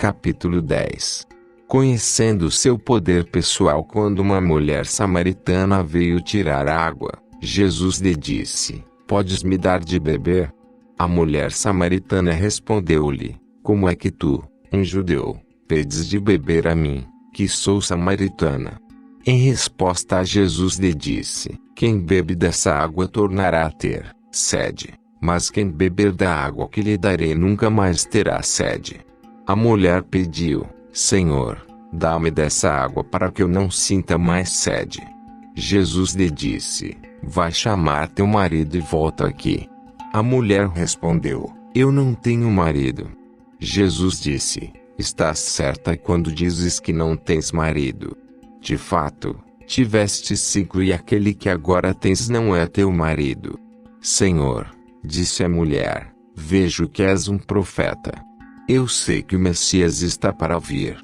Capítulo 10. Conhecendo seu poder pessoal. Quando uma mulher samaritana veio tirar água, Jesus lhe disse: "Podes me dar de beber?" A mulher samaritana respondeu-lhe: "Como é que tu, um judeu, pedes de beber a mim, que sou samaritana?" Em resposta, Jesus lhe disse: "Quem bebe dessa água tornará a ter sede, mas quem beber da água que lhe darei nunca mais terá sede." A mulher pediu: "Senhor, dá-me dessa água para que eu não sinta mais sede." Jesus lhe disse: "Vai chamar teu marido e volta aqui." A mulher respondeu: "Eu não tenho marido." Jesus disse: "Estás certa quando dizes que não tens marido. De fato, tiveste 5 e aquele que agora tens não é teu marido." "Senhor", disse a mulher, "vejo que és um profeta. Eu sei que o Messias está para vir.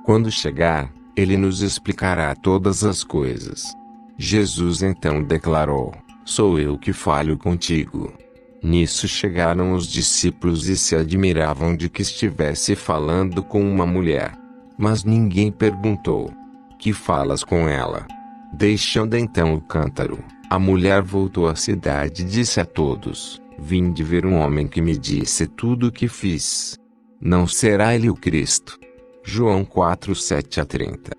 Quando chegar, ele nos explicará todas as coisas." Jesus então declarou: "Sou eu que falo contigo." Nisso chegaram os discípulos e se admiravam de que estivesse falando com uma mulher. Mas ninguém perguntou: "Que falas com ela?" Deixando então o cântaro, a mulher voltou à cidade e disse a todos: "Vinde ver um homem que me disse tudo o que fiz. Não será ele o Cristo?" João 4:7-30.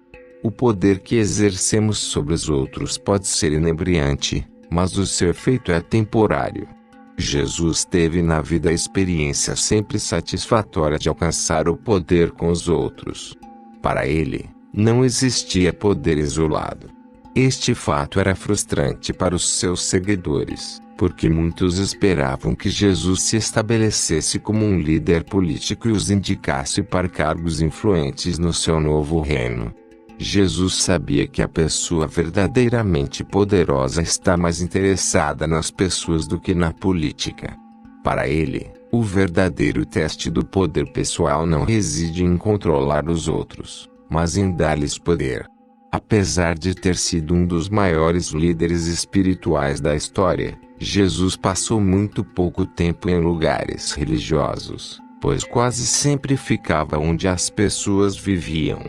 O poder que exercemos sobre os outros pode ser inebriante, mas o seu efeito é temporário. Jesus teve na vida a experiência sempre satisfatória de alcançar o poder com os outros. Para ele, não existia poder isolado. Este fato era frustrante para os seus seguidores, porque muitos esperavam que Jesus se estabelecesse como um líder político e os indicasse para cargos influentes no seu novo reino. Jesus sabia que a pessoa verdadeiramente poderosa está mais interessada nas pessoas do que na política. Para ele, o verdadeiro teste do poder pessoal não reside em controlar os outros, mas em dar-lhes poder. Apesar de ter sido um dos maiores líderes espirituais da história, Jesus passou muito pouco tempo em lugares religiosos, pois quase sempre ficava onde as pessoas viviam.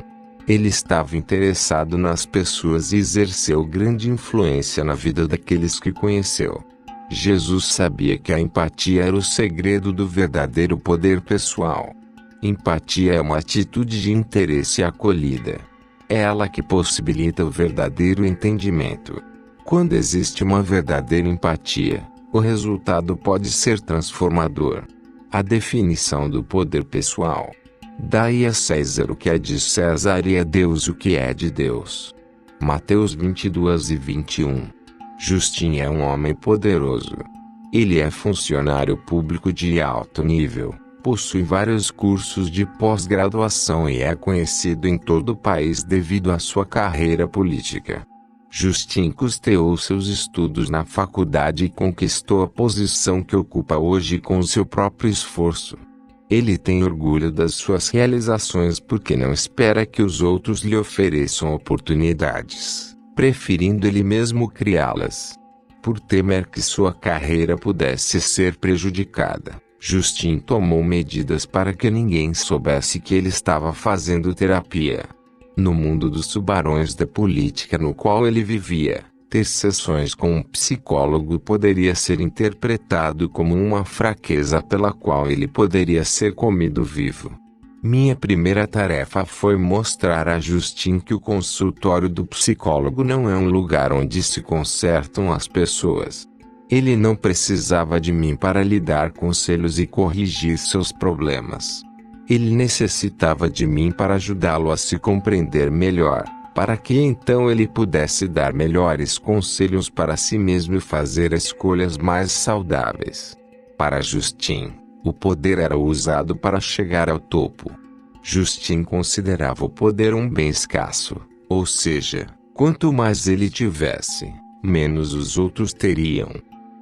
Ele estava interessado nas pessoas e exerceu grande influência na vida daqueles que conheceu. Jesus sabia que a empatia era o segredo do verdadeiro poder pessoal. Empatia é uma atitude de interesse e acolhida. É ela que possibilita o verdadeiro entendimento. Quando existe uma verdadeira empatia, o resultado pode ser transformador. A definição do poder pessoal: dai a César o que é de César e a Deus o que é de Deus. Mateus 22:21. Justin é um homem poderoso. Ele é funcionário público de alto nível, possui vários cursos de pós-graduação e é conhecido em todo o país devido à sua carreira política. Justin custeou seus estudos na faculdade e conquistou a posição que ocupa hoje com seu próprio esforço. Ele tem orgulho das suas realizações porque não espera que os outros lhe ofereçam oportunidades, preferindo ele mesmo criá-las. Por temer que sua carreira pudesse ser prejudicada, Justin tomou medidas para que ninguém soubesse que ele estava fazendo terapia. No mundo dos tubarões da política no qual ele vivia, ter sessões com um psicólogo poderia ser interpretado como uma fraqueza pela qual ele poderia ser comido vivo. Minha primeira tarefa foi mostrar a Justin que o consultório do psicólogo não é um lugar onde se consertam as pessoas. Ele não precisava de mim para lhe dar conselhos e corrigir seus problemas. Ele necessitava de mim para ajudá-lo a se compreender melhor, para que então ele pudesse dar melhores conselhos para si mesmo e fazer escolhas mais saudáveis. Para Justin, o poder era usado para chegar ao topo. Justin considerava o poder um bem escasso, ou seja, quanto mais ele tivesse, menos os outros teriam.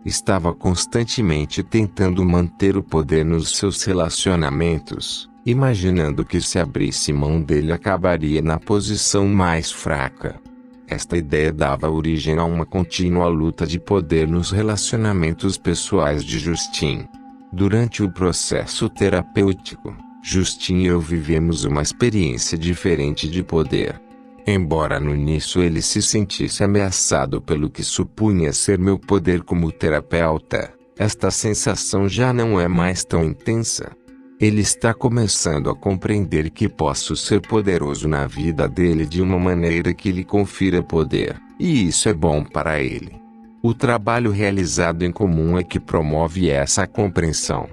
Estava constantemente tentando manter o poder nos seus relacionamentos, imaginando que se abrisse mão dele acabaria na posição mais fraca. Esta ideia dava origem a uma contínua luta de poder nos relacionamentos pessoais de Justin. Durante o processo terapêutico, Justin e eu vivemos uma experiência diferente de poder. Embora no início ele se sentisse ameaçado pelo que supunha ser meu poder como terapeuta, esta sensação já não é mais tão intensa. Ele está começando a compreender que posso ser poderoso na vida dele de uma maneira que lhe confira poder, e isso é bom para ele. O trabalho realizado em comum é que promove essa compreensão.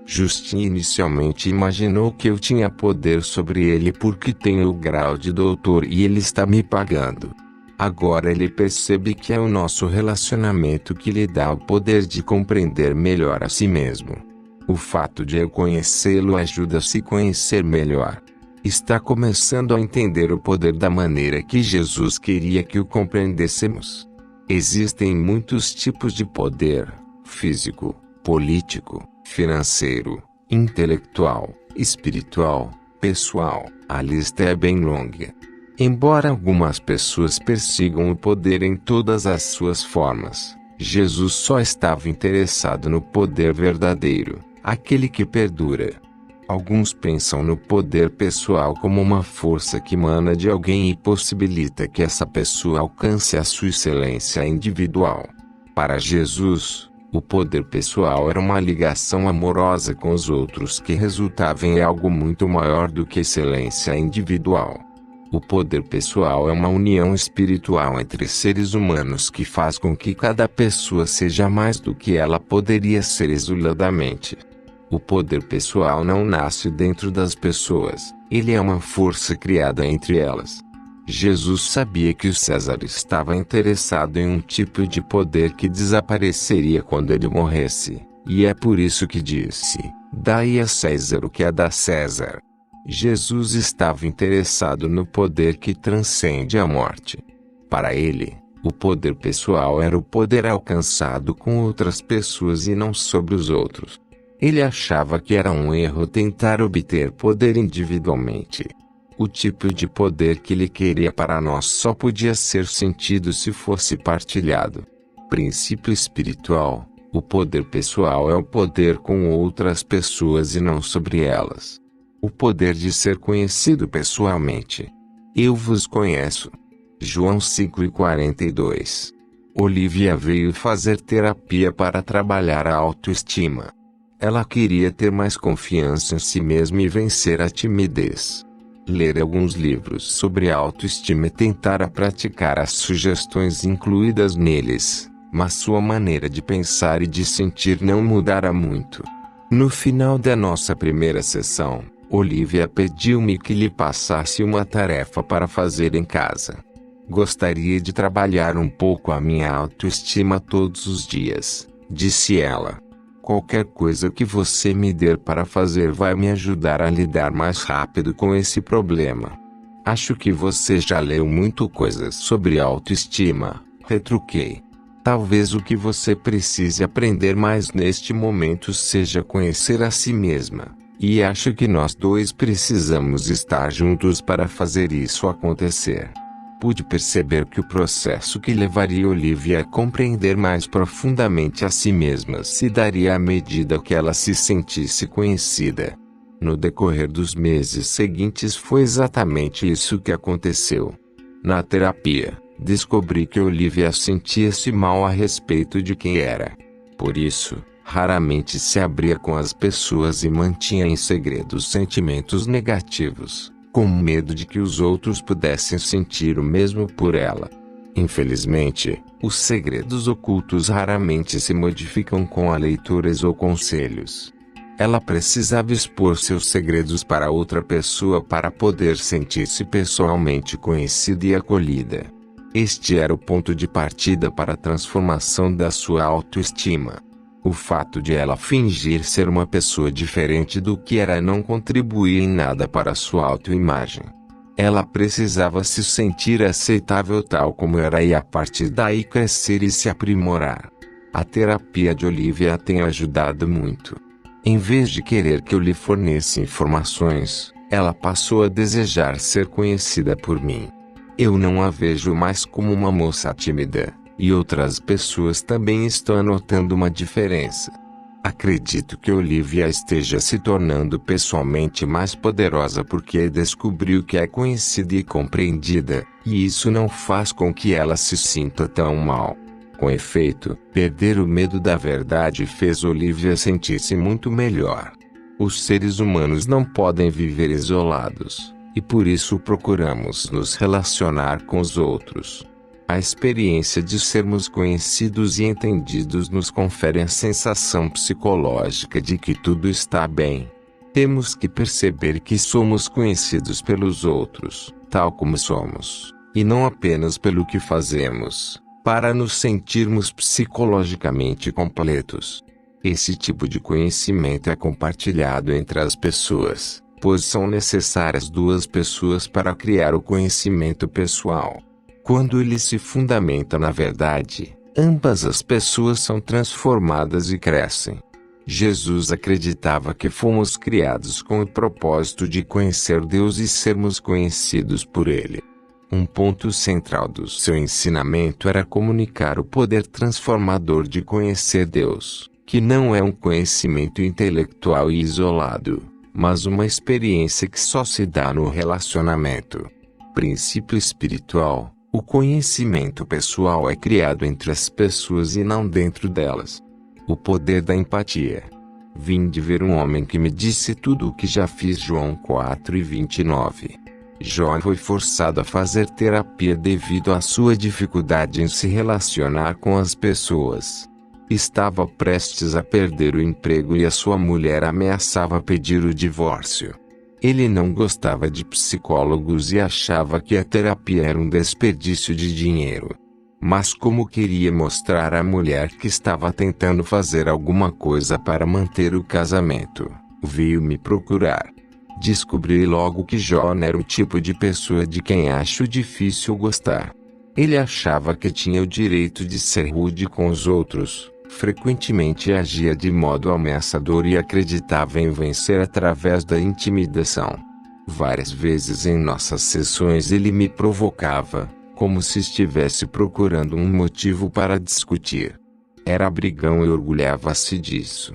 Justin inicialmente imaginou que eu tinha poder sobre ele porque tenho o grau de doutor e ele está me pagando. Agora ele percebe que é o nosso relacionamento que lhe dá o poder de compreender melhor a si mesmo. O fato de eu conhecê-lo ajuda a se conhecer melhor. Está começando a entender o poder da maneira que Jesus queria que o compreendêssemos. Existem muitos tipos de poder: físico, político, financeiro, intelectual, espiritual, pessoal. A lista é bem longa. Embora algumas pessoas persigam o poder em todas as suas formas, Jesus só estava interessado no poder verdadeiro, aquele que perdura. Alguns pensam no poder pessoal como uma força que emana de alguém e possibilita que essa pessoa alcance a sua excelência individual. Para Jesus, o poder pessoal era uma ligação amorosa com os outros que resultava em algo muito maior do que excelência individual. O poder pessoal é uma união espiritual entre seres humanos que faz com que cada pessoa seja mais do que ela poderia ser isoladamente. O poder pessoal não nasce dentro das pessoas, ele é uma força criada entre elas. Jesus sabia que o César estava interessado em um tipo de poder que desapareceria quando ele morresse, e é por isso que disse: "Dai a César o que é da César." Jesus estava interessado no poder que transcende a morte. Para ele, o poder pessoal era o poder alcançado com outras pessoas e não sobre os outros. Ele achava que era um erro tentar obter poder individualmente. O tipo de poder que ele queria para nós só podia ser sentido se fosse partilhado. Princípio espiritual: o poder pessoal é o poder com outras pessoas e não sobre elas. O poder de ser conhecido pessoalmente. Eu vos conheço. João 5:42. Olivia veio fazer terapia para trabalhar a autoestima. Ela queria ter mais confiança em si mesma e vencer a timidez. Ler alguns livros sobre autoestima e tentar praticar as sugestões incluídas neles, mas sua maneira de pensar e de sentir não mudara muito. No final da nossa primeira sessão, Olivia pediu-me que lhe passasse uma tarefa para fazer em casa. Gostaria de trabalhar um pouco a minha autoestima todos os dias, disse ela. Qualquer coisa que você me der para fazer vai me ajudar a lidar mais rápido com esse problema. Acho que você já leu muito coisas sobre autoestima, retruquei. Talvez o que você precise aprender mais neste momento seja conhecer a si mesma. E acho que nós dois precisamos estar juntos para fazer isso acontecer. Pude perceber que o processo que levaria Olivia a compreender mais profundamente a si mesma se daria à medida que ela se sentisse conhecida. No decorrer dos meses seguintes foi exatamente isso que aconteceu. Na terapia, descobri que Olivia sentia-se mal a respeito de quem era. Por isso, raramente se abria com as pessoas e mantinha em segredo os sentimentos negativos, com medo de que os outros pudessem sentir o mesmo por ela. Infelizmente, os segredos ocultos raramente se modificam com a leituras ou conselhos. Ela precisava expor seus segredos para outra pessoa para poder sentir-se pessoalmente conhecida e acolhida. Este era o ponto de partida para a transformação da sua autoestima. O fato de ela fingir ser uma pessoa diferente do que era não contribuía em nada para sua autoimagem. Ela precisava se sentir aceitável tal como era e a partir daí crescer e se aprimorar. A terapia de Olivia tem ajudado muito. Em vez de querer que eu lhe forneça informações, ela passou a desejar ser conhecida por mim. Eu não a vejo mais como uma moça tímida. E outras pessoas também estão notando uma diferença. Acredito que Olivia esteja se tornando pessoalmente mais poderosa porque descobriu que é conhecida e compreendida, e isso não faz com que ela se sinta tão mal. Com efeito, perder o medo da verdade fez Olivia sentir-se muito melhor. Os seres humanos não podem viver isolados, e por isso procuramos nos relacionar com os outros. A experiência de sermos conhecidos e entendidos nos confere a sensação psicológica de que tudo está bem. Temos que perceber que somos conhecidos pelos outros, tal como somos, e não apenas pelo que fazemos, para nos sentirmos psicologicamente completos. Esse tipo de conhecimento é compartilhado entre as pessoas, pois são necessárias duas pessoas para criar o conhecimento pessoal. Quando ele se fundamenta na verdade, ambas as pessoas são transformadas e crescem. Jesus acreditava que fomos criados com o propósito de conhecer Deus e sermos conhecidos por Ele. Um ponto central do seu ensinamento era comunicar o poder transformador de conhecer Deus, que não é um conhecimento intelectual e isolado, mas uma experiência que só se dá no relacionamento. Princípio espiritual: o conhecimento pessoal é criado entre as pessoas e não dentro delas. O poder da empatia. Vim de ver um homem que me disse tudo o que já fiz. João 4:29. Jó foi forçado a fazer terapia devido à sua dificuldade em se relacionar com as pessoas. Estava prestes a perder o emprego e a sua mulher ameaçava pedir o divórcio. Ele não gostava de psicólogos e achava que a terapia era um desperdício de dinheiro. Mas como queria mostrar à mulher que estava tentando fazer alguma coisa para manter o casamento, veio me procurar. Descobri logo que Jó era o tipo de pessoa de quem acho difícil gostar. Ele achava que tinha o direito de ser rude com os outros. Frequentemente agia de modo ameaçador e acreditava em vencer através da intimidação. Várias vezes em nossas sessões ele me provocava, como se estivesse procurando um motivo para discutir. Era brigão e orgulhava-se disso.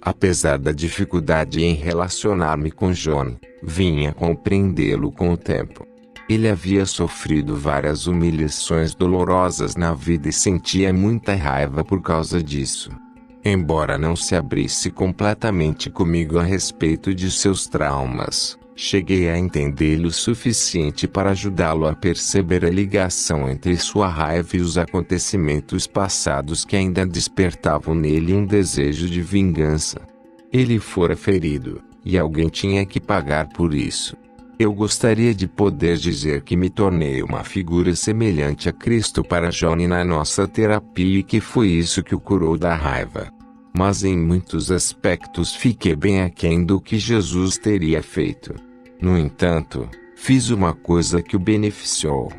Apesar da dificuldade em relacionar-me com John, vinha compreendê-lo com o tempo. Ele havia sofrido várias humilhações dolorosas na vida e sentia muita raiva por causa disso. Embora não se abrisse completamente comigo a respeito de seus traumas, cheguei a entendê-lo o suficiente para ajudá-lo a perceber a ligação entre sua raiva e os acontecimentos passados que ainda despertavam nele um desejo de vingança. Ele fora ferido, e alguém tinha que pagar por isso. Eu gostaria de poder dizer que me tornei uma figura semelhante a Cristo para Johnny na nossa terapia e que foi isso que o curou da raiva. Mas em muitos aspectos fiquei bem aquém do que Jesus teria feito. No entanto, fiz uma coisa que o beneficiou.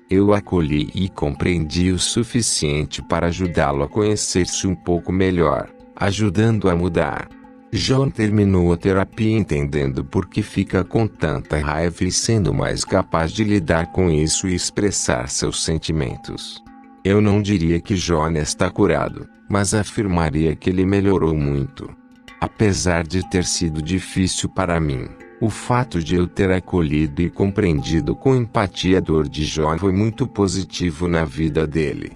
Eu acolhi e compreendi o suficiente para ajudá-lo a conhecer-se um pouco melhor, ajudando a mudar. John terminou a terapia entendendo por que fica com tanta raiva e sendo mais capaz de lidar com isso e expressar seus sentimentos. Eu não diria que John está curado, mas afirmaria que ele melhorou muito. Apesar de ter sido difícil para mim, o fato de eu ter acolhido e compreendido com empatia a dor de John foi muito positivo na vida dele.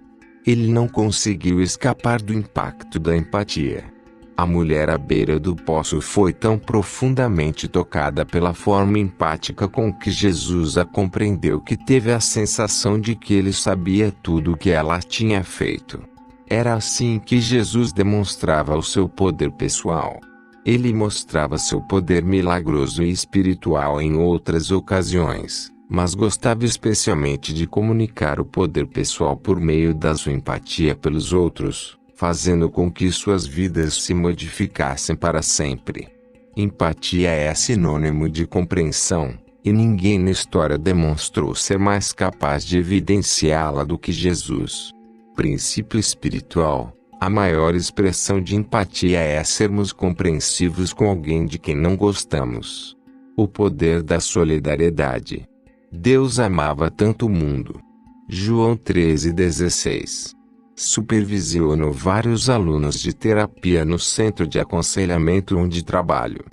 Ele não conseguiu escapar do impacto da empatia. A mulher à beira do poço foi tão profundamente tocada pela forma empática com que Jesus a compreendeu que teve a sensação de que ele sabia tudo o que ela tinha feito. Era assim que Jesus demonstrava o seu poder pessoal. Ele mostrava seu poder milagroso e espiritual em outras ocasiões, mas gostava especialmente de comunicar o poder pessoal por meio da sua empatia pelos outros, fazendo com que suas vidas se modificassem para sempre. Empatia é sinônimo de compreensão, e ninguém na história demonstrou ser mais capaz de evidenciá-la do que Jesus. Princípio espiritual: a maior expressão de empatia é sermos compreensivos com alguém de quem não gostamos. O poder da solidariedade. Deus amava tanto o mundo. João 13:16. Supervisiono vários alunos de terapia no centro de aconselhamento onde trabalho.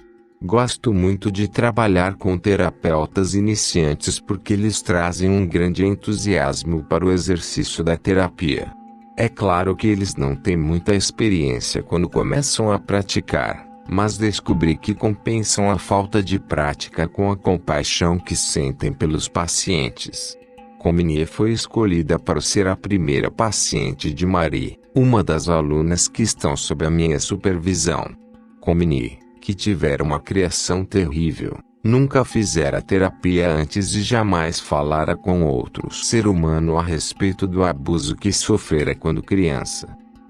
Gosto muito de trabalhar com terapeutas iniciantes porque eles trazem um grande entusiasmo para o exercício da terapia. É claro que eles não têm muita experiência quando começam a praticar, mas descobri que compensam a falta de prática com a compaixão que sentem pelos pacientes. Comini foi escolhida para ser a primeira paciente de Marie, uma das alunas que estão sob a minha supervisão. Comini, que tivera uma criação terrível, nunca fizera terapia antes e jamais falara com outro ser humano a respeito do abuso que sofrera quando criança.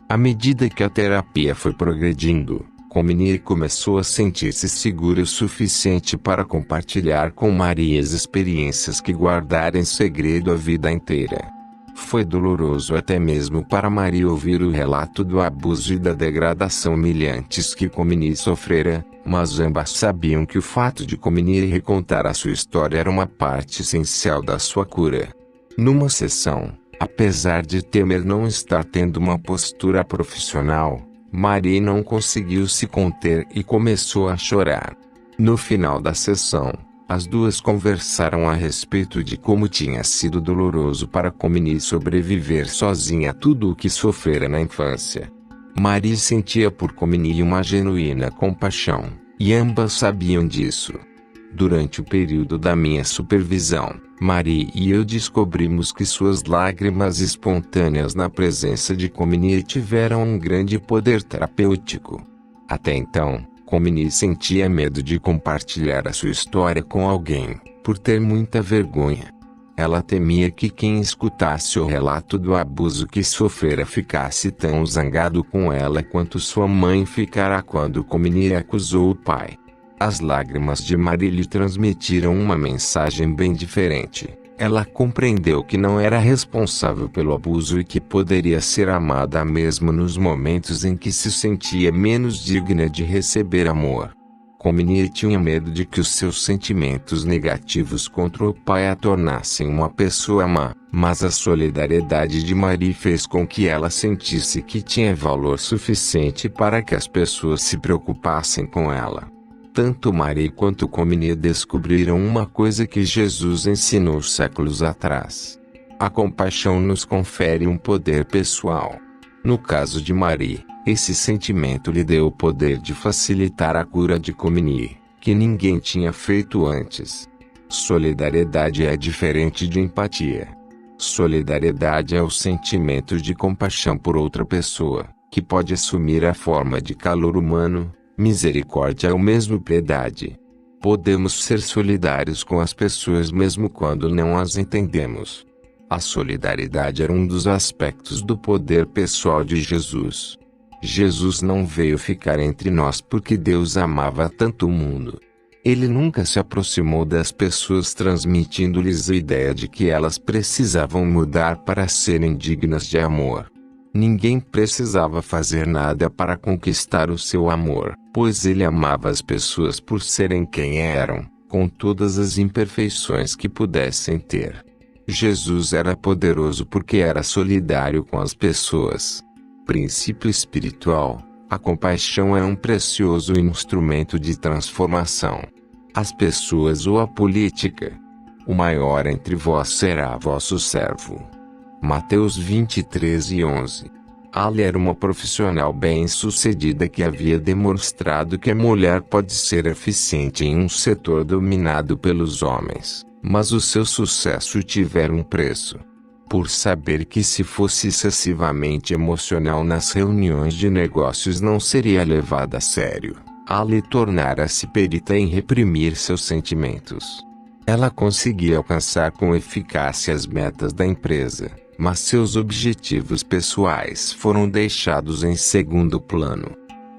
À medida que a terapia foi progredindo, Comini começou a sentir-se segura o suficiente para compartilhar com Maria as experiências que guardara em segredo a vida inteira. Foi doloroso até mesmo para Maria ouvir o relato do abuso e da degradação humilhantes que Comini sofrera, mas ambas sabiam que o fato de Comini recontar a sua história era uma parte essencial da sua cura. Numa sessão, apesar de temer não estar tendo uma postura profissional, Maria não conseguiu se conter e começou a chorar. No final da sessão, as duas conversaram a respeito de como tinha sido doloroso para Comini sobreviver sozinha a tudo o que sofrera na infância. Maria sentia por Comini uma genuína compaixão, e ambas sabiam disso. Durante o período da minha supervisão, Maria e eu descobrimos que suas lágrimas espontâneas na presença de Comini tiveram um grande poder terapêutico. Até então, Comini sentia medo de compartilhar a sua história com alguém, por ter muita vergonha. Ela temia que quem escutasse o relato do abuso que sofrera ficasse tão zangado com ela quanto sua mãe ficara quando Comini acusou o pai. As lágrimas de Maria lhe transmitiram uma mensagem bem diferente. Ela compreendeu que não era responsável pelo abuso e que poderia ser amada mesmo nos momentos em que se sentia menos digna de receber amor. Comini tinha medo de que os seus sentimentos negativos contra o pai a tornassem uma pessoa má, mas a solidariedade de Maria fez com que ela sentisse que tinha valor suficiente para que as pessoas se preocupassem com ela. Tanto Maria quanto Comini descobriram uma coisa que Jesus ensinou séculos atrás. A compaixão nos confere um poder pessoal. No caso de Maria, esse sentimento lhe deu o poder de facilitar a cura de Comini, que ninguém tinha feito antes. Solidariedade é diferente de empatia. Solidariedade é o sentimento de compaixão por outra pessoa, que pode assumir a forma de calor humano. Misericórdia ou mesmo piedade. Podemos ser solidários com as pessoas mesmo quando não as entendemos. A solidariedade era um dos aspectos do poder pessoal de Jesus. Jesus não veio ficar entre nós porque Deus amava tanto o mundo. Ele nunca se aproximou das pessoas transmitindo-lhes a ideia de que elas precisavam mudar para serem dignas de amor. Ninguém precisava fazer nada para conquistar o seu amor, pois ele amava as pessoas por serem quem eram, com todas as imperfeições que pudessem ter. Jesus era poderoso porque era solidário com as pessoas. Princípio espiritual: a compaixão é um precioso instrumento de transformação. As pessoas ou a política. O maior entre vós será vosso servo. Mateus 23:11. Ali era uma profissional bem-sucedida que havia demonstrado que a mulher pode ser eficiente em um setor dominado pelos homens, mas o seu sucesso tivera um preço. Por saber que se fosse excessivamente emocional nas reuniões de negócios não seria levada a sério, Ali tornara-se perita em reprimir seus sentimentos. Ela conseguia alcançar com eficácia as metas da empresa, mas seus objetivos pessoais foram deixados em segundo plano.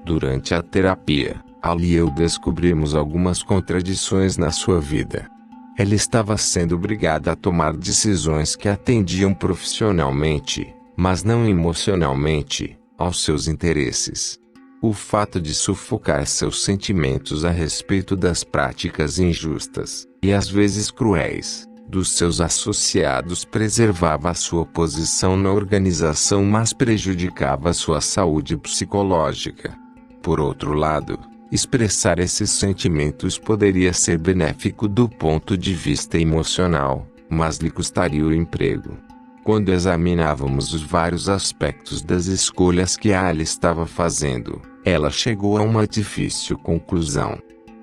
Durante a terapia, Ali e eu descobrimos algumas contradições na sua vida. Ela estava sendo obrigada a tomar decisões que atendiam profissionalmente, mas não emocionalmente, aos seus interesses. O fato de sufocar seus sentimentos a respeito das práticas injustas, e às vezes cruéis, dos seus associados preservava a sua posição na organização, mas prejudicava sua saúde psicológica. Por outro lado, expressar esses sentimentos poderia ser benéfico do ponto de vista emocional, mas lhe custaria o emprego. Quando examinávamos os vários aspectos das escolhas que Ali estava fazendo, ela chegou a uma difícil conclusão.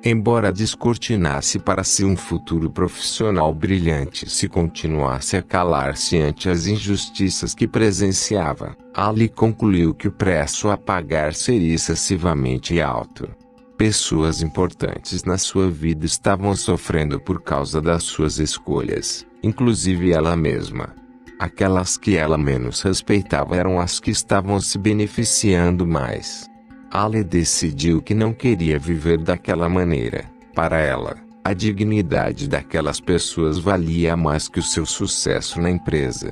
Embora descortinasse para si um futuro profissional brilhante se continuasse a calar-se ante as injustiças que presenciava, Ali concluiu que o preço a pagar seria excessivamente alto. Pessoas importantes na sua vida estavam sofrendo por causa das suas escolhas, inclusive ela mesma. Aquelas que ela menos respeitava eram as que estavam se beneficiando mais. Ali decidiu que não queria viver daquela maneira. Para ela, a dignidade daquelas pessoas valia mais que o seu sucesso na empresa.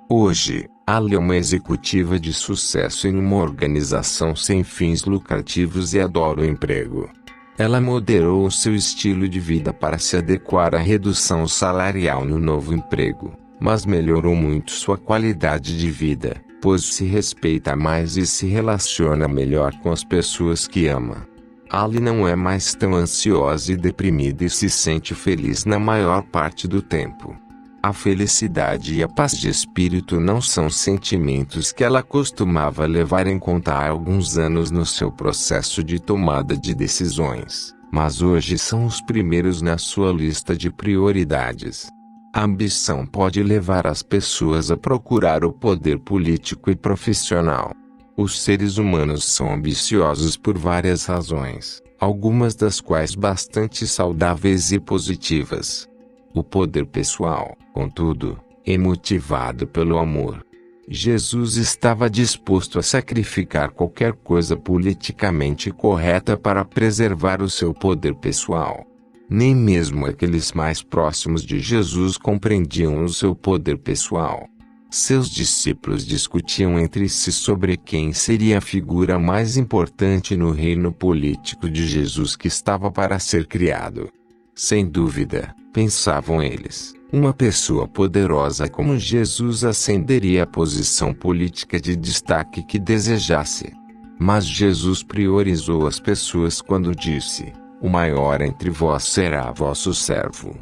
Hoje, Ali é uma executiva de sucesso em uma organização sem fins lucrativos e adora o emprego. Ela moderou o seu estilo de vida para se adequar à redução salarial no novo emprego, mas melhorou muito sua qualidade de vida, pois se respeita mais e se relaciona melhor com as pessoas que ama. Ali não é mais tão ansiosa e deprimida e se sente feliz na maior parte do tempo. A felicidade e a paz de espírito não são sentimentos que ela costumava levar em conta há alguns anos no seu processo de tomada de decisões, mas hoje são os primeiros na sua lista de prioridades. A ambição pode levar as pessoas a procurar o poder político e profissional. Os seres humanos são ambiciosos por várias razões, algumas das quais bastante saudáveis e positivas. O poder pessoal, contudo, é motivado pelo amor. Jesus estava disposto a sacrificar qualquer coisa politicamente correta para preservar o seu poder pessoal. Nem mesmo aqueles mais próximos de Jesus compreendiam o seu poder pessoal. Seus discípulos discutiam entre si sobre quem seria a figura mais importante no reino político de Jesus que estava para ser criado. Sem dúvida, pensavam eles, uma pessoa poderosa como Jesus ascenderia à posição política de destaque que desejasse. Mas Jesus priorizou as pessoas quando disse: "O maior entre vós será vosso servo."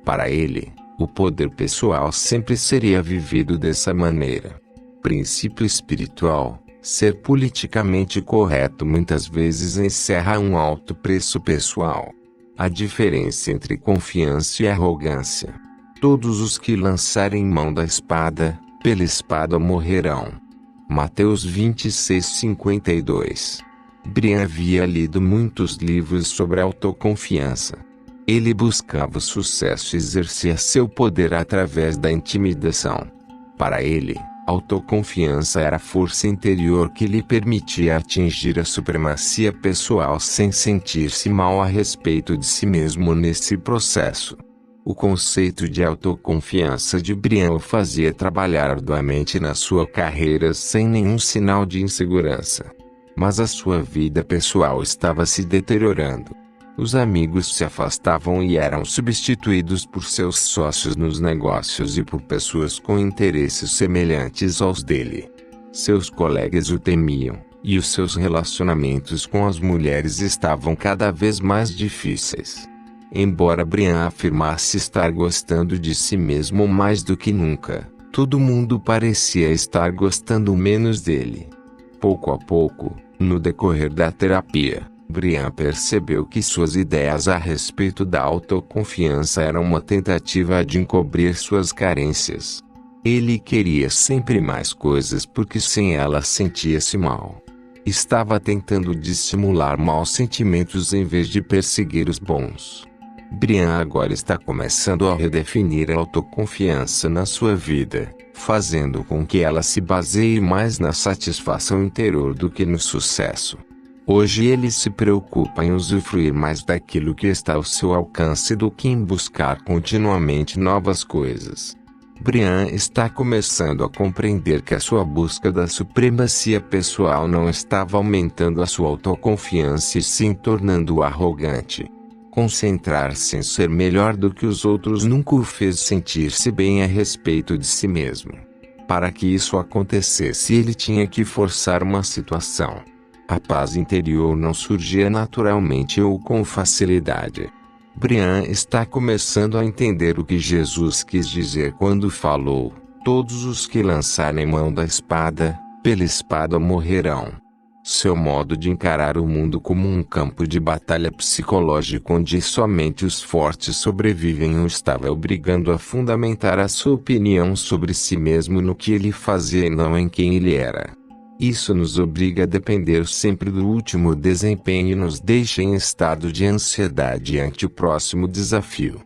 Para ele, o poder pessoal sempre seria vivido dessa maneira. Princípio espiritual: ser politicamente correto muitas vezes encerra um alto preço pessoal. A diferença entre confiança e arrogância. Todos os que lançarem mão da espada, pela espada morrerão. Mateus 26:52. Brian havia lido muitos livros sobre autoconfiança. Ele buscava o sucesso e exercia seu poder através da intimidação. Para ele, autoconfiança era a força interior que lhe permitia atingir a supremacia pessoal sem sentir-se mal a respeito de si mesmo nesse processo. O conceito de autoconfiança de Brian o fazia trabalhar arduamente na sua carreira sem nenhum sinal de insegurança. Mas a sua vida pessoal estava se deteriorando. Os amigos se afastavam e eram substituídos por seus sócios nos negócios e por pessoas com interesses semelhantes aos dele. Seus colegas o temiam, e os seus relacionamentos com as mulheres estavam cada vez mais difíceis. Embora Brian afirmasse estar gostando de si mesmo mais do que nunca, todo mundo parecia estar gostando menos dele. Pouco a pouco, no decorrer da terapia, Brian percebeu que suas ideias a respeito da autoconfiança eram uma tentativa de encobrir suas carências. Ele queria sempre mais coisas porque sem elas sentia-se mal. Estava tentando dissimular maus sentimentos em vez de perseguir os bons. Brian agora está começando a redefinir a autoconfiança na sua vida, fazendo com que ela se baseie mais na satisfação interior do que no sucesso. Hoje ele se preocupa em usufruir mais daquilo que está ao seu alcance do que em buscar continuamente novas coisas. Brian está começando a compreender que a sua busca da supremacia pessoal não estava aumentando a sua autoconfiança e sim tornando-o arrogante. Concentrar-se em ser melhor do que os outros nunca o fez sentir-se bem a respeito de si mesmo. Para que isso acontecesse, ele tinha que forçar uma situação. A paz interior não surgia naturalmente ou com facilidade. Brian está começando a entender o que Jesus quis dizer quando falou: todos os que lançarem mão da espada, pela espada morrerão. Seu modo de encarar o mundo como um campo de batalha psicológico onde somente os fortes sobrevivem o estava obrigando a fundamentar a sua opinião sobre si mesmo no que ele fazia e não em quem ele era. Isso nos obriga a depender sempre do último desempenho e nos deixa em estado de ansiedade ante o próximo desafio.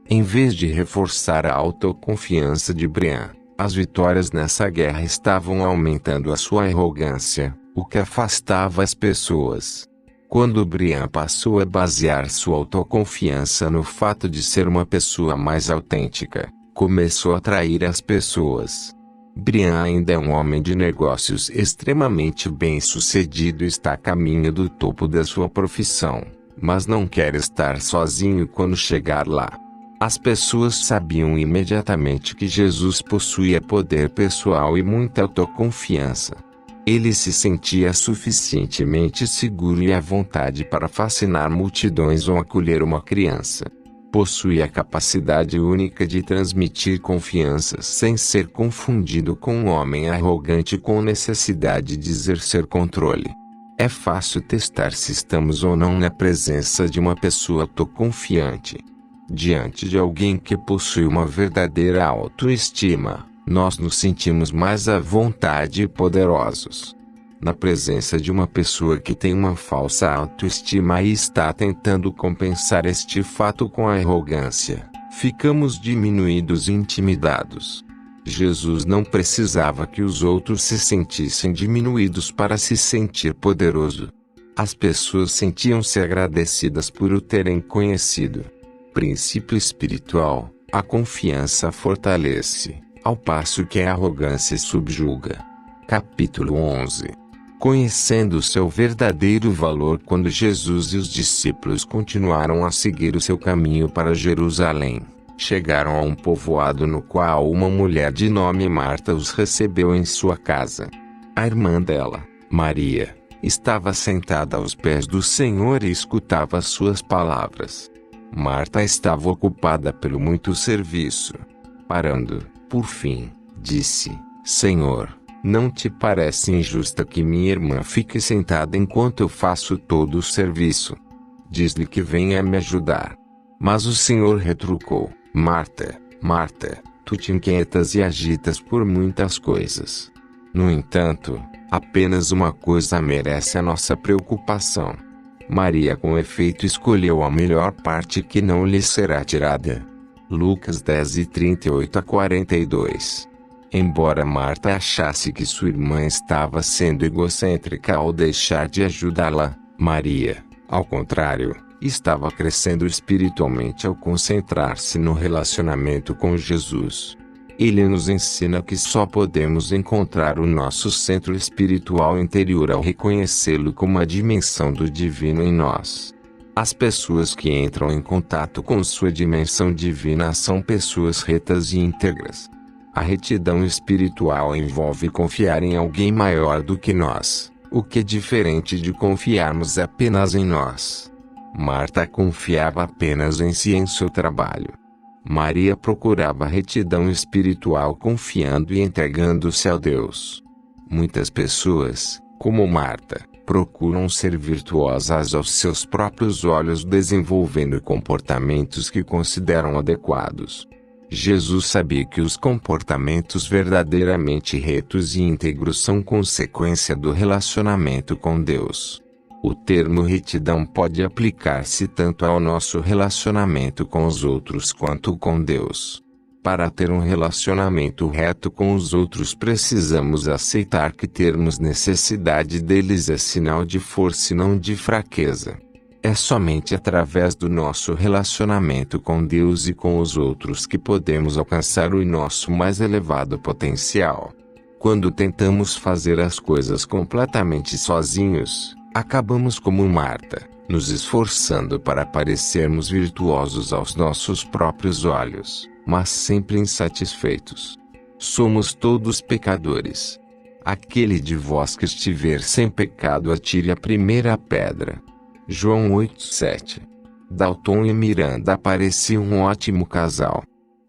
Em vez de reforçar a autoconfiança de Brian, as vitórias nessa guerra estavam aumentando a sua arrogância, o que afastava as pessoas. Quando Brian passou a basear sua autoconfiança no fato de ser uma pessoa mais autêntica, começou a atrair as pessoas. Brian ainda é um homem de negócios extremamente bem-sucedido e está a caminho do topo da sua profissão, mas não quer estar sozinho quando chegar lá. As pessoas sabiam imediatamente que Jesus possuía poder pessoal e muita autoconfiança. Ele se sentia suficientemente seguro e à vontade para fascinar multidões ou acolher uma criança. Possui a capacidade única de transmitir confiança sem ser confundido com um homem arrogante com necessidade de exercer controle. É fácil testar se estamos ou não na presença de uma pessoa autoconfiante. Diante de alguém que possui uma verdadeira autoestima, nós nos sentimos mais à vontade e poderosos. Na presença de uma pessoa que tem uma falsa autoestima e está tentando compensar este fato com a arrogância, ficamos diminuídos e intimidados. Jesus não precisava que os outros se sentissem diminuídos para se sentir poderoso. As pessoas sentiam-se agradecidas por o terem conhecido. Princípio espiritual: a confiança fortalece, ao passo que a arrogância subjuga. Capítulo 11. Conhecendo seu verdadeiro valor. Quando Jesus e os discípulos continuaram a seguir o seu caminho para Jerusalém, chegaram a um povoado no qual uma mulher de nome Marta os recebeu em sua casa. A irmã dela, Maria, estava sentada aos pés do Senhor e escutava suas palavras. Marta estava ocupada pelo muito serviço. Parando, por fim, disse: Senhor, não te parece injusta que minha irmã fique sentada enquanto eu faço todo o serviço? Diz-lhe que venha me ajudar. Mas o Senhor retrucou: Marta, Marta, tu te inquietas e agitas por muitas coisas. No entanto, apenas uma coisa merece a nossa preocupação. Maria com efeito escolheu a melhor parte que não lhe será tirada. Lucas 10:38-42. Embora Marta achasse que sua irmã estava sendo egocêntrica ao deixar de ajudá-la, Maria, ao contrário, estava crescendo espiritualmente ao concentrar-se no relacionamento com Jesus. Ele nos ensina que só podemos encontrar o nosso centro espiritual interior ao reconhecê-lo como a dimensão do divino em nós. As pessoas que entram em contato com sua dimensão divina são pessoas retas e íntegras. A retidão espiritual envolve confiar em alguém maior do que nós, o que é diferente de confiarmos apenas em nós. Marta confiava apenas em si e em seu trabalho. Maria procurava retidão espiritual confiando e entregando-se a Deus. Muitas pessoas, como Marta, procuram ser virtuosas aos seus próprios olhos, desenvolvendo comportamentos que consideram adequados. Jesus sabia que os comportamentos verdadeiramente retos e íntegros são consequência do relacionamento com Deus. O termo retidão pode aplicar-se tanto ao nosso relacionamento com os outros quanto com Deus. Para ter um relacionamento reto com os outros, precisamos aceitar que termos necessidade deles é sinal de força e não de fraqueza. É somente através do nosso relacionamento com Deus e com os outros que podemos alcançar o nosso mais elevado potencial. Quando tentamos fazer as coisas completamente sozinhos, acabamos como Marta, nos esforçando para parecermos virtuosos aos nossos próprios olhos, mas sempre insatisfeitos. Somos todos pecadores. Aquele de vós que estiver sem pecado atire a primeira pedra. João 8:7. Dalton e Miranda pareciam um ótimo casal.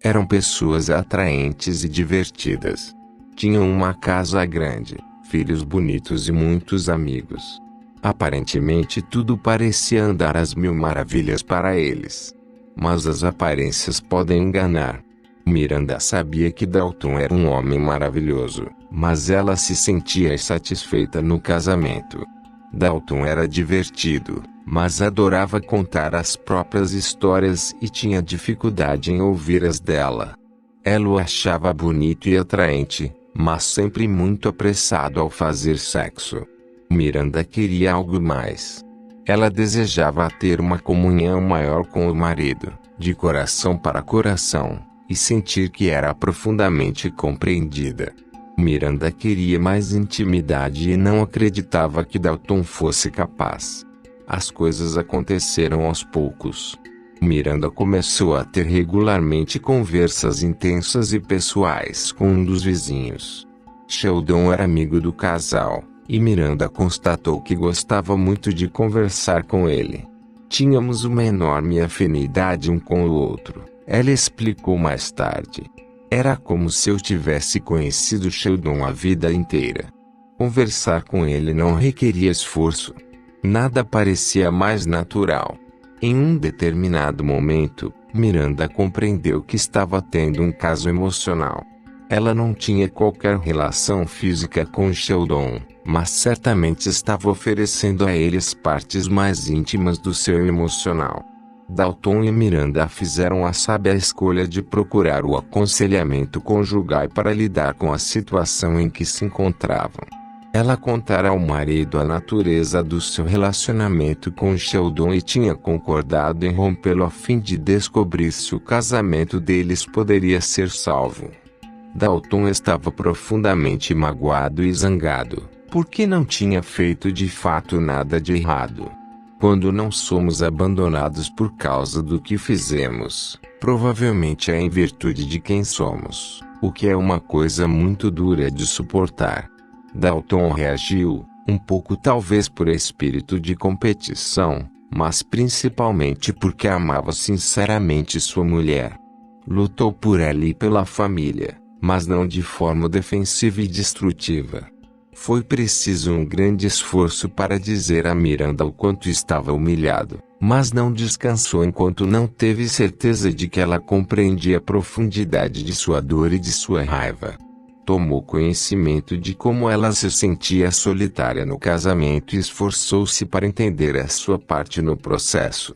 Eram pessoas atraentes e divertidas. Tinham uma casa grande, filhos bonitos e muitos amigos. Aparentemente tudo parecia andar às mil maravilhas para eles. Mas as aparências podem enganar. Miranda sabia que Dalton era um homem maravilhoso, mas ela se sentia insatisfeita no casamento. Dalton era divertido, mas adorava contar as próprias histórias e tinha dificuldade em ouvir as dela. Ela o achava bonito e atraente, mas sempre muito apressado ao fazer sexo. Miranda queria algo mais. Ela desejava ter uma comunhão maior com o marido, de coração para coração, e sentir que era profundamente compreendida. Miranda queria mais intimidade e não acreditava que Dalton fosse capaz. As coisas aconteceram aos poucos. Miranda começou a ter regularmente conversas intensas e pessoais com um dos vizinhos. Sheldon era amigo do casal, e Miranda constatou que gostava muito de conversar com ele. Tínhamos uma enorme afinidade um com o outro, ela explicou mais tarde. Era como se eu tivesse conhecido Sheldon a vida inteira. Conversar com ele não requeria esforço. Nada parecia mais natural. Em um determinado momento, Miranda compreendeu que estava tendo um caso emocional. Ela não tinha qualquer relação física com Sheldon, mas certamente estava oferecendo a ele as partes mais íntimas do seu emocional. Dalton e Miranda fizeram a sábia escolha de procurar o aconselhamento conjugal para lidar com a situação em que se encontravam. Ela contara ao marido a natureza do seu relacionamento com Sheldon e tinha concordado em rompê-lo a fim de descobrir se o casamento deles poderia ser salvo. Dalton estava profundamente magoado e zangado, porque não tinha feito de fato nada de errado. Quando não somos abandonados por causa do que fizemos, provavelmente é em virtude de quem somos, o que é uma coisa muito dura de suportar. Dalton reagiu, um pouco talvez por espírito de competição, mas principalmente porque amava sinceramente sua mulher. Lutou por ela e pela família, mas não de forma defensiva e destrutiva. Foi preciso um grande esforço para dizer a Miranda o quanto estava humilhado, mas não descansou enquanto não teve certeza de que ela compreendia a profundidade de sua dor e de sua raiva. Tomou conhecimento de como ela se sentia solitária no casamento e esforçou-se para entender a sua parte no processo.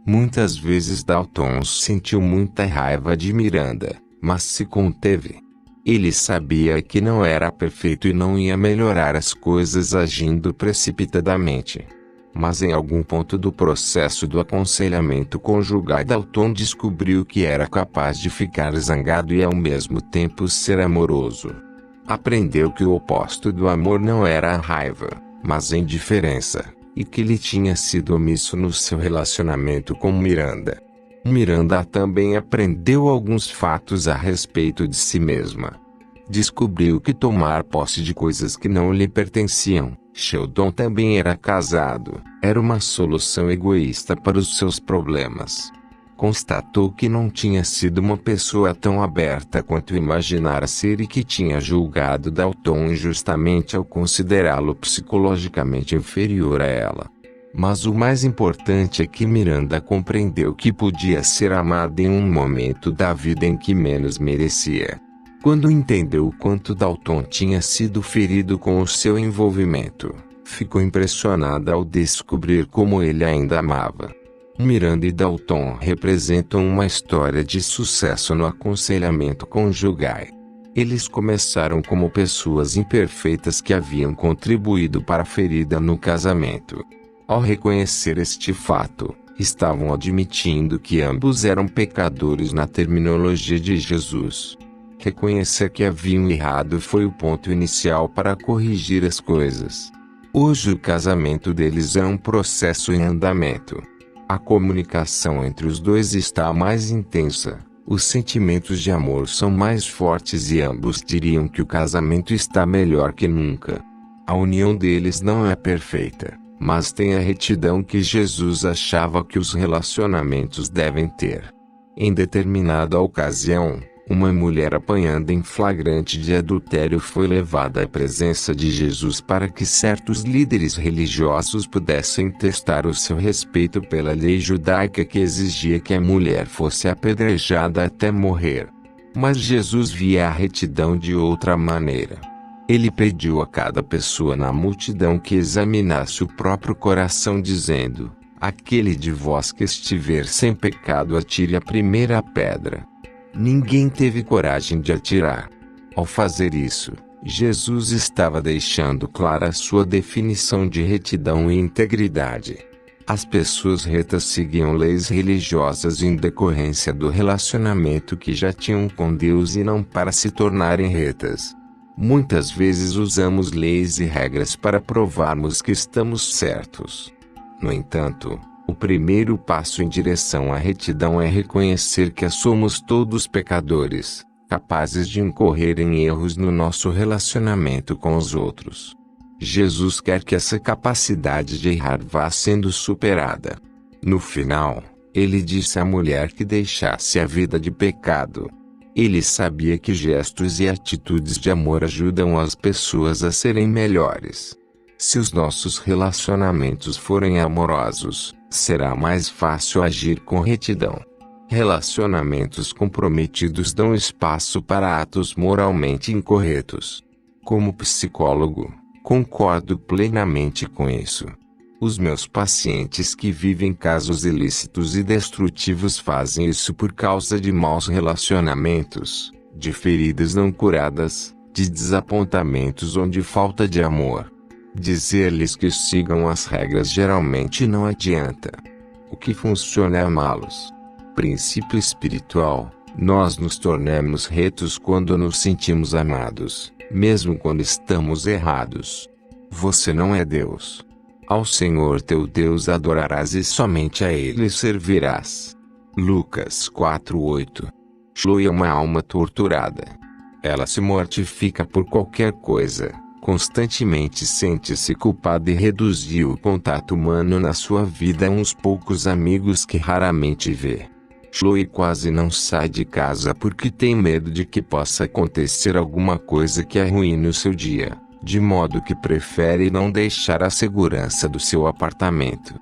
Muitas vezes Dalton sentiu muita raiva de Miranda, mas se conteve. Ele sabia que não era perfeito e não ia melhorar as coisas agindo precipitadamente. Mas em algum ponto do processo do aconselhamento conjugal, Dalton descobriu que era capaz de ficar zangado e ao mesmo tempo ser amoroso. Aprendeu que o oposto do amor não era a raiva, mas a indiferença, e que ele tinha sido omisso no seu relacionamento com Miranda. Miranda também aprendeu alguns fatos a respeito de si mesma. Descobriu que tomar posse de coisas que não lhe pertenciam, Sheldon também era casado, era uma solução egoísta para os seus problemas. Constatou que não tinha sido uma pessoa tão aberta quanto imaginara ser e que tinha julgado Dalton injustamente ao considerá-lo psicologicamente inferior a ela. Mas o mais importante é que Miranda compreendeu que podia ser amada em um momento da vida em que menos merecia. Quando entendeu o quanto Dalton tinha sido ferido com o seu envolvimento, ficou impressionada ao descobrir como ele ainda amava. Miranda e Dalton representam uma história de sucesso no aconselhamento conjugal. Eles começaram como pessoas imperfeitas que haviam contribuído para a ferida no casamento. Ao reconhecer este fato, estavam admitindo que ambos eram pecadores na terminologia de Jesus. Reconhecer que haviam errado foi o ponto inicial para corrigir as coisas. Hoje o casamento deles é um processo em andamento. A comunicação entre os dois está mais intensa, os sentimentos de amor são mais fortes e ambos diriam que o casamento está melhor que nunca. A união deles não é perfeita, mas tem a retidão que Jesus achava que os relacionamentos devem ter. Em determinada ocasião, uma mulher apanhada em flagrante de adultério foi levada à presença de Jesus para que certos líderes religiosos pudessem testar o seu respeito pela lei judaica que exigia que a mulher fosse apedrejada até morrer. Mas Jesus via a retidão de outra maneira. Ele pediu a cada pessoa na multidão que examinasse o próprio coração, dizendo: aquele de vós que estiver sem pecado atire a primeira pedra. Ninguém teve coragem de atirar. Ao fazer isso, Jesus estava deixando clara a sua definição de retidão e integridade. As pessoas retas seguiam leis religiosas em decorrência do relacionamento que já tinham com Deus e não para se tornarem retas. Muitas vezes usamos leis e regras para provarmos que estamos certos. No entanto, o primeiro passo em direção à retidão é reconhecer que somos todos pecadores, capazes de incorrer em erros no nosso relacionamento com os outros. Jesus quer que essa capacidade de errar vá sendo superada. No final, ele disse à mulher que deixasse a vida de pecado. Ele sabia que gestos e atitudes de amor ajudam as pessoas a serem melhores. Se os nossos relacionamentos forem amorosos, será mais fácil agir com retidão. Relacionamentos comprometidos dão espaço para atos moralmente incorretos. Como psicólogo, concordo plenamente com isso. Os meus pacientes que vivem casos ilícitos e destrutivos fazem isso por causa de maus relacionamentos, de feridas não curadas, de desapontamentos ou de falta de amor. Dizer-lhes que sigam as regras geralmente não adianta. O que funciona é amá-los. Princípio espiritual: nós nos tornamos retos quando nos sentimos amados, mesmo quando estamos errados. Você não é Deus. Ao Senhor teu Deus adorarás e somente a Ele servirás. Lucas 4:8. Chloe é uma alma torturada. Ela se mortifica por qualquer coisa. Constantemente sente-se culpada e reduziu o contato humano na sua vida a uns poucos amigos que raramente vê. Chloe quase não sai de casa porque tem medo de que possa acontecer alguma coisa que arruine o seu dia, de modo que prefere não deixar a segurança do seu apartamento.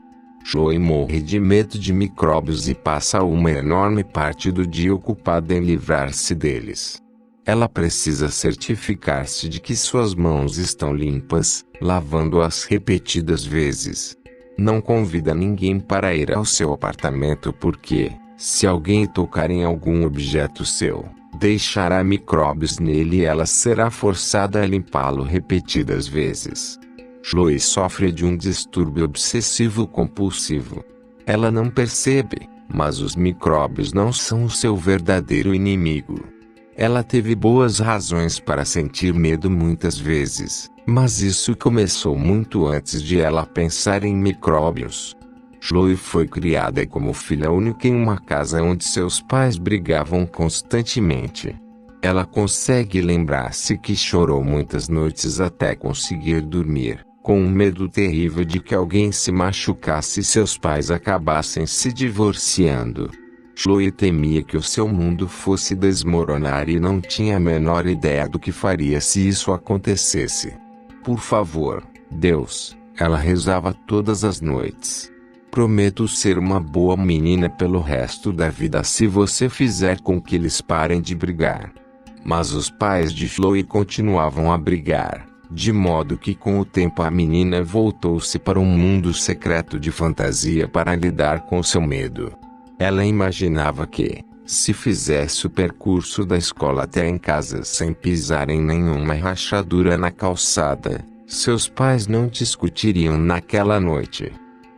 Chloe morre de medo de micróbios e passa uma enorme parte do dia ocupada em livrar-se deles. Ela precisa certificar-se de que suas mãos estão limpas, lavando-as repetidas vezes. Não convida ninguém para ir ao seu apartamento porque, se alguém tocar em algum objeto seu, deixará micróbios nele e ela será forçada a limpá-lo repetidas vezes. Chloe sofre de um distúrbio obsessivo-compulsivo. Ela não percebe, mas os micróbios não são o seu verdadeiro inimigo. Ela teve boas razões para sentir medo muitas vezes, mas isso começou muito antes de ela pensar em micróbios. Chloe foi criada como filha única em uma casa onde seus pais brigavam constantemente. Ela consegue lembrar-se que chorou muitas noites até conseguir dormir, com um medo terrível de que alguém se machucasse e seus pais acabassem se divorciando. Chloe temia que o seu mundo fosse desmoronar e não tinha a menor ideia do que faria se isso acontecesse. Por favor, Deus, ela rezava todas as noites. Prometo ser uma boa menina pelo resto da vida se você fizer com que eles parem de brigar. Mas os pais de Chloe continuavam a brigar, de modo que com o tempo a menina voltou-se para um mundo secreto de fantasia para lidar com seu medo. Ela imaginava que, se fizesse o percurso da escola até em casa sem pisar em nenhuma rachadura na calçada, seus pais não discutiriam naquela noite.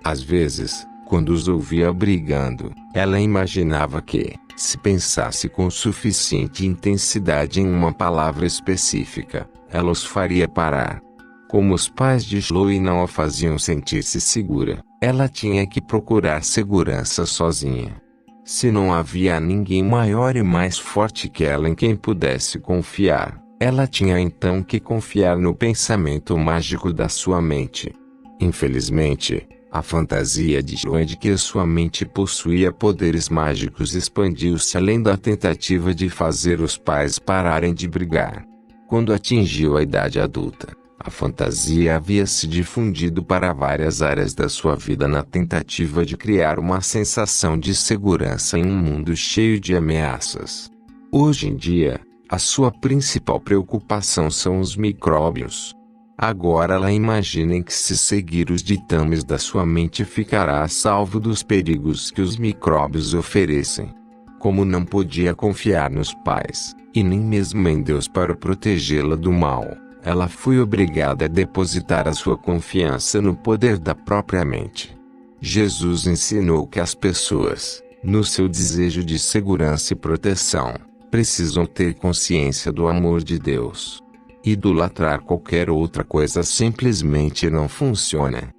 Às vezes, quando os ouvia brigando, ela imaginava que, se pensasse com suficiente intensidade em uma palavra específica, ela os faria parar. Como os pais de Chloe não a faziam sentir-se segura, ela tinha que procurar segurança sozinha. Se não havia ninguém maior e mais forte que ela em quem pudesse confiar, ela tinha então que confiar no pensamento mágico da sua mente. Infelizmente, a fantasia de Chloe de que sua mente possuía poderes mágicos expandiu-se além da tentativa de fazer os pais pararem de brigar. Quando atingiu a idade adulta, a fantasia havia se difundido para várias áreas da sua vida na tentativa de criar uma sensação de segurança em um mundo cheio de ameaças. Hoje em dia, a sua principal preocupação são os micróbios. Agora ela imagina que se seguir os ditames da sua mente ficará a salvo dos perigos que os micróbios oferecem. Como não podia confiar nos pais, e nem mesmo em Deus para protegê-la do mal, ela foi obrigada a depositar a sua confiança no poder da própria mente. Jesus ensinou que as pessoas, no seu desejo de segurança e proteção, precisam ter consciência do amor de Deus. Idolatrar qualquer outra coisa simplesmente não funciona.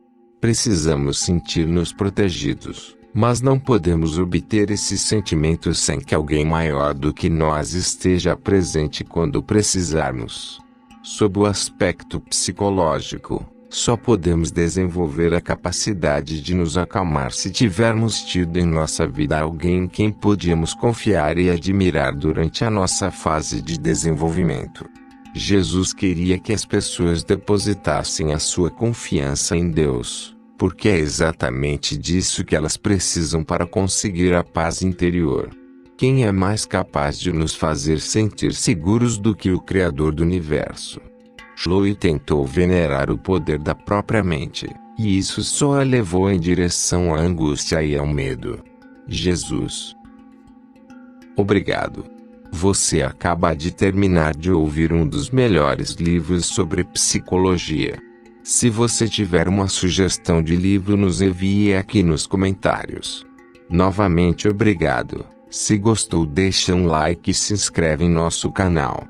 Precisamos sentir-nos protegidos, mas não podemos obter esses sentimentos sem que alguém maior do que nós esteja presente quando precisarmos. Sob o aspecto psicológico, só podemos desenvolver a capacidade de nos acalmar se tivermos tido em nossa vida alguém em quem podíamos confiar e admirar durante a nossa fase de desenvolvimento. Jesus queria que as pessoas depositassem a sua confiança em Deus, porque é exatamente disso que elas precisam para conseguir a paz interior. Quem é mais capaz de nos fazer sentir seguros do que o Criador do Universo? Chloe tentou venerar o poder da própria mente, e isso só a levou em direção à angústia e ao medo. Jesus. Obrigado. Você acaba de terminar de ouvir um dos melhores livros sobre psicologia. Se você tiver uma sugestão de livro, nos envie aqui nos comentários. Novamente obrigado. Se gostou, deixa um like e se inscreve em nosso canal.